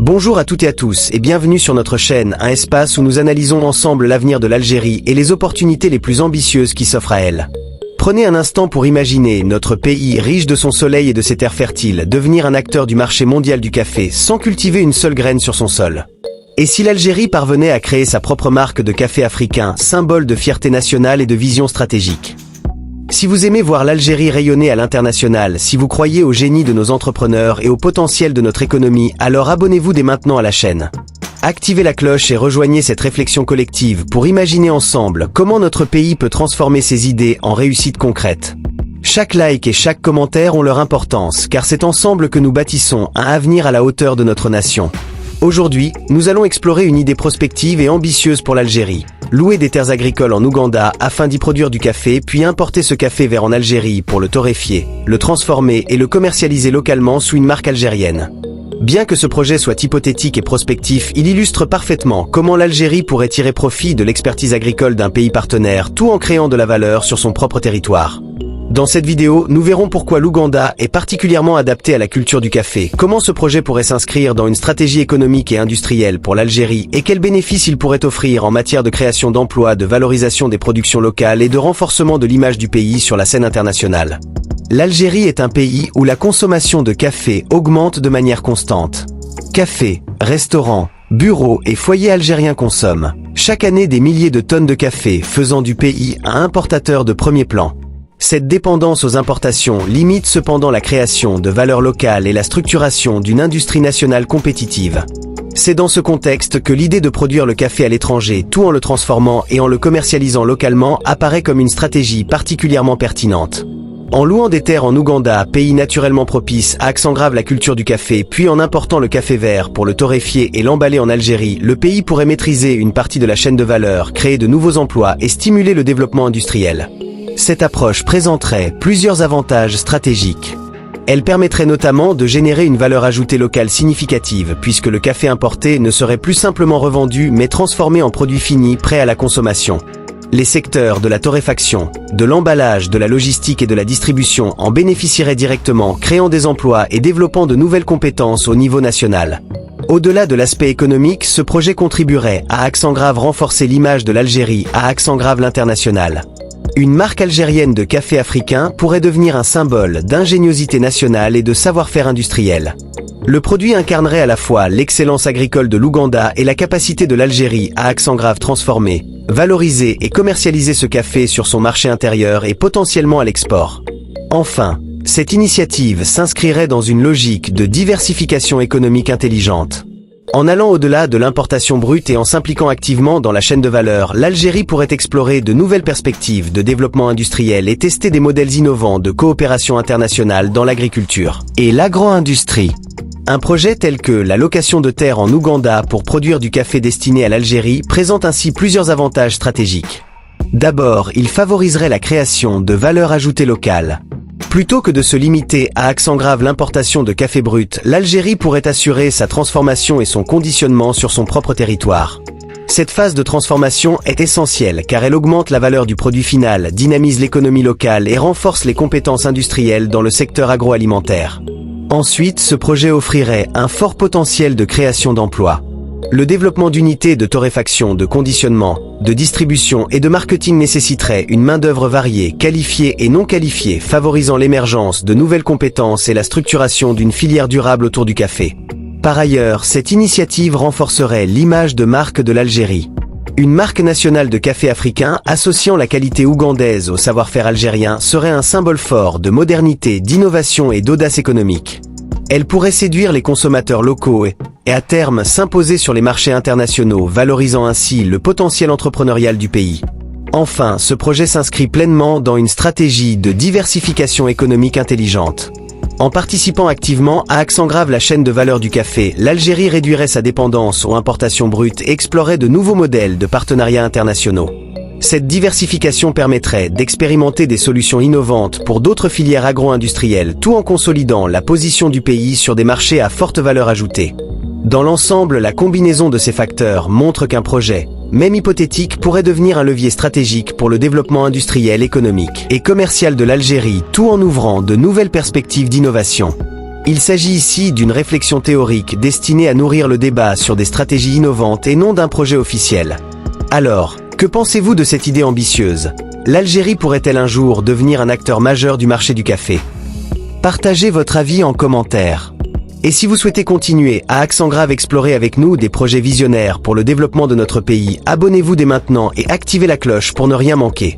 Bonjour à toutes et à tous et bienvenue sur notre chaîne, un espace où nous analysons ensemble l'avenir de l'Algérie et les opportunités les plus ambitieuses qui s'offrent à elle. Prenez un instant pour imaginer notre pays, riche de son soleil et de ses terres fertiles, devenir un acteur du marché mondial du café sans cultiver une seule graine sur son sol. Et si l'Algérie parvenait à créer sa propre marque de café africain, symbole de fierté nationale et de vision stratégique? Si vous aimez voir l'Algérie rayonner à l'international, si vous croyez au génie de nos entrepreneurs et au potentiel de notre économie, alors abonnez-vous dès maintenant à la chaîne. Activez la cloche et rejoignez cette réflexion collective pour imaginer ensemble comment notre pays peut transformer ses idées en réussites concrètes. Chaque like et chaque commentaire ont leur importance, car c'est ensemble que nous bâtissons un avenir à la hauteur de notre nation. Aujourd'hui, nous allons explorer une idée prospective et ambitieuse pour l'Algérie. Louer des terres agricoles en Ouganda afin d'y produire du café, puis importer ce café vers en Algérie pour le torréfier, le transformer et le commercialiser localement sous une marque algérienne. Bien que ce projet soit hypothétique et prospectif, il illustre parfaitement comment l'Algérie pourrait tirer profit de l'expertise agricole d'un pays partenaire, tout en créant de la valeur sur son propre territoire. Dans cette vidéo, nous verrons pourquoi l'Ouganda est particulièrement adapté à la culture du café, comment ce projet pourrait s'inscrire dans une stratégie économique et industrielle pour l'Algérie et quels bénéfices il pourrait offrir en matière de création d'emplois, de valorisation des productions locales et de renforcement de l'image du pays sur la scène internationale. L'Algérie est un pays où la consommation de café augmente de manière constante. Cafés, restaurants, bureaux et foyers algériens consomment chaque année des milliers de tonnes de café, faisant du pays un importateur de premier plan. Cette dépendance aux importations limite cependant la création de valeur locale et la structuration d'une industrie nationale compétitive. C'est dans ce contexte que l'idée de produire le café à l'étranger, tout en le transformant et en le commercialisant localement, apparaît comme une stratégie particulièrement pertinente. En louant des terres en Ouganda, pays naturellement propice à accent la culture du café, puis en important le café vert pour le torréfier et l'emballer en Algérie, le pays pourrait maîtriser une partie de la chaîne de valeur, créer de nouveaux emplois et stimuler le développement industriel. Cette approche présenterait plusieurs avantages stratégiques. Elle permettrait notamment de générer une valeur ajoutée locale significative, puisque le café importé ne serait plus simplement revendu mais transformé en produit fini prêt à la consommation. Les secteurs de la torréfaction, de l'emballage, de la logistique et de la distribution en bénéficieraient directement, créant des emplois et développant de nouvelles compétences au niveau national. Au-delà de l'aspect économique, ce projet contribuerait à accent grave renforcer l'image de l'Algérie à accent grave l'international. Une marque algérienne de café africain pourrait devenir un symbole d'ingéniosité nationale et de savoir-faire industriel. Le produit incarnerait à la fois l'excellence agricole de l'Ouganda et la capacité de l'Algérie à accent grave transformer, valoriser et commercialiser ce café sur son marché intérieur et potentiellement à l'export. Enfin, cette initiative s'inscrirait dans une logique de diversification économique intelligente. En allant au-delà de l'importation brute et en s'impliquant activement dans la chaîne de valeur, l'Algérie pourrait explorer de nouvelles perspectives de développement industriel et tester des modèles innovants de coopération internationale dans l'agriculture et l'agro-industrie. Un projet tel que la location de terres en Ouganda pour produire du café destiné à l'Algérie présente ainsi plusieurs avantages stratégiques. D'abord, il favoriserait la création de valeur ajoutée locale. Plutôt que de se limiter à accent grave l'importation de café brut, l'Algérie pourrait assurer sa transformation et son conditionnement sur son propre territoire. Cette phase de transformation est essentielle car elle augmente la valeur du produit final, dynamise l'économie locale et renforce les compétences industrielles dans le secteur agroalimentaire. Ensuite, ce projet offrirait un fort potentiel de création d'emplois. Le développement d'unités de torréfaction, de conditionnement, de distribution et de marketing nécessiterait une main-d'œuvre variée, qualifiée et non qualifiée, favorisant l'émergence de nouvelles compétences et la structuration d'une filière durable autour du café. Par ailleurs, cette initiative renforcerait l'image de marque de l'Algérie. Une marque nationale de café africain associant la qualité ougandaise au savoir-faire algérien serait un symbole fort de modernité, d'innovation et d'audace économique. Elle pourrait séduire les consommateurs locaux et à terme s'imposer sur les marchés internationaux, valorisant ainsi le potentiel entrepreneurial du pays. Enfin, ce projet s'inscrit pleinement dans une stratégie de diversification économique intelligente. En participant activement à accent grave la chaîne de valeur du café, l'Algérie réduirait sa dépendance aux importations brutes et explorerait de nouveaux modèles de partenariats internationaux. Cette diversification permettrait d'expérimenter des solutions innovantes pour d'autres filières agro-industrielles, tout en consolidant la position du pays sur des marchés à forte valeur ajoutée. Dans l'ensemble, la combinaison de ces facteurs montre qu'un projet, même hypothétique, pourrait devenir un levier stratégique pour le développement industriel, économique et commercial de l'Algérie, tout en ouvrant de nouvelles perspectives d'innovation. Il s'agit ici d'une réflexion théorique destinée à nourrir le débat sur des stratégies innovantes et non d'un projet officiel. Alors, que pensez-vous de cette idée ambitieuse? L'Algérie pourrait-elle un jour devenir un acteur majeur du marché du café? Partagez votre avis en commentaire. Et si vous souhaitez continuer à Accent Grave explorer avec nous des projets visionnaires pour le développement de notre pays, abonnez-vous dès maintenant et activez la cloche pour ne rien manquer.